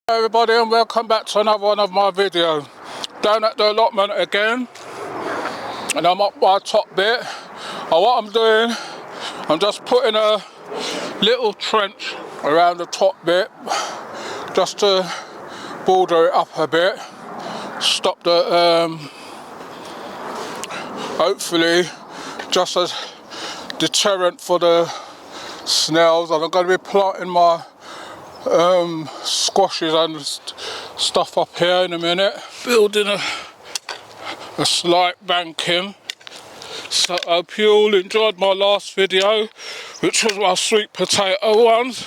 Hello everybody, and welcome back to another one of my videos. Down at the allotment again, and I'm up my top bit. And what I'm doing, I'm just putting a little trench around the top bit just to border it up a bit, stop the hopefully just as deterrent for the snails. And I'm going to be planting my squashes and stuff up here in a minute, building a slight banking. So I hope you all enjoyed my last video, which was my sweet potato ones,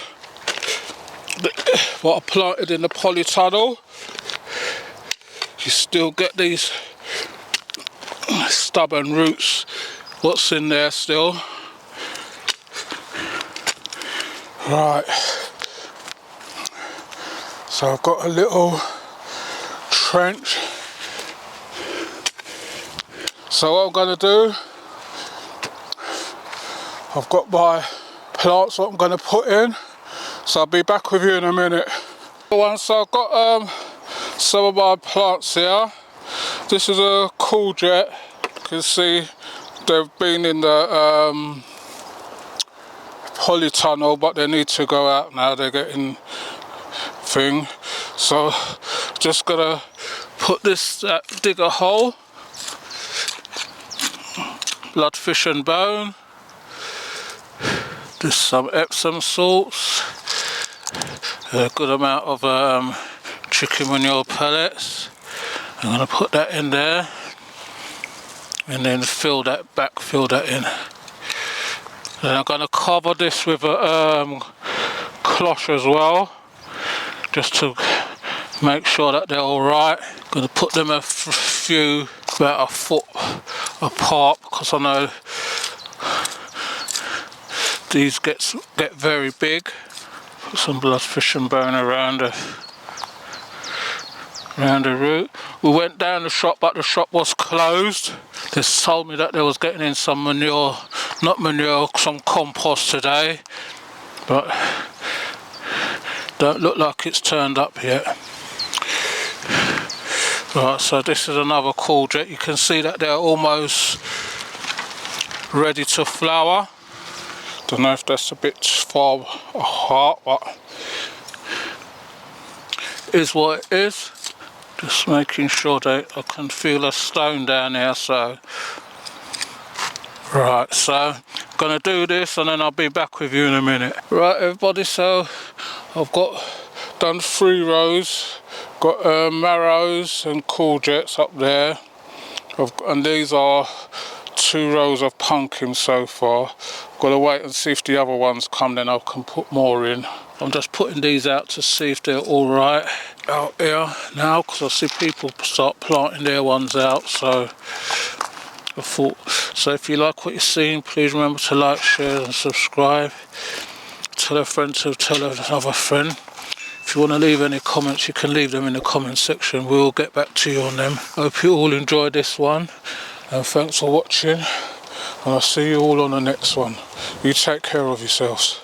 what I planted in the polytunnel. You still get these stubborn roots, what's in there still. Right, so I've got a little trench. So what I'm going to do, I've got my plants what I'm going to put in, so I'll be back with you in a minute. So I've got some of my plants here. This is a courgette. You can see they've been in the polytunnel, but they need to go out now. They're getting thing. So just gonna put this, dig a hole, bloodfish and bone. There's some Epsom salts, a good amount of chicken manure pellets. I'm gonna put that in there, and then fill that in. Then I'm going to cover this with a cloth as well, just to make sure that they're alright. I'm going to put them a few, about a foot apart, because I know these get very big. Put some bloodfish and bone around the root. We went down the shop, but the shop was closed. They told me that they was getting in some manure, not manure, some compost today, but don't look like it's turned up yet. Right, so this is another courgette. You can see that they're almost ready to flower. Don't know if that's a bit far apart, but it is what it is. Just making sure that I can feel a stone down here. So right, so I'm gonna do this and then I'll be back with you in a minute. Right everybody, so I've done 3 rows, got marrows and courgettes up there, and these are 2 rows of pumpkins so far. I've got to wait and see if the other ones come, then I can put more in. I'm just putting these out to see if they're all right out here now, because I see people start planting their ones out. So I thought, so if you like what you're seeing, please remember to like, share and subscribe. Tell a friend to tell another friend. If you want to leave any comments, you can leave them in the comment section. We'll get back to you on them. Hope you all enjoyed this one, and thanks for watching, and I'll see you all on the next one. You take care of yourselves.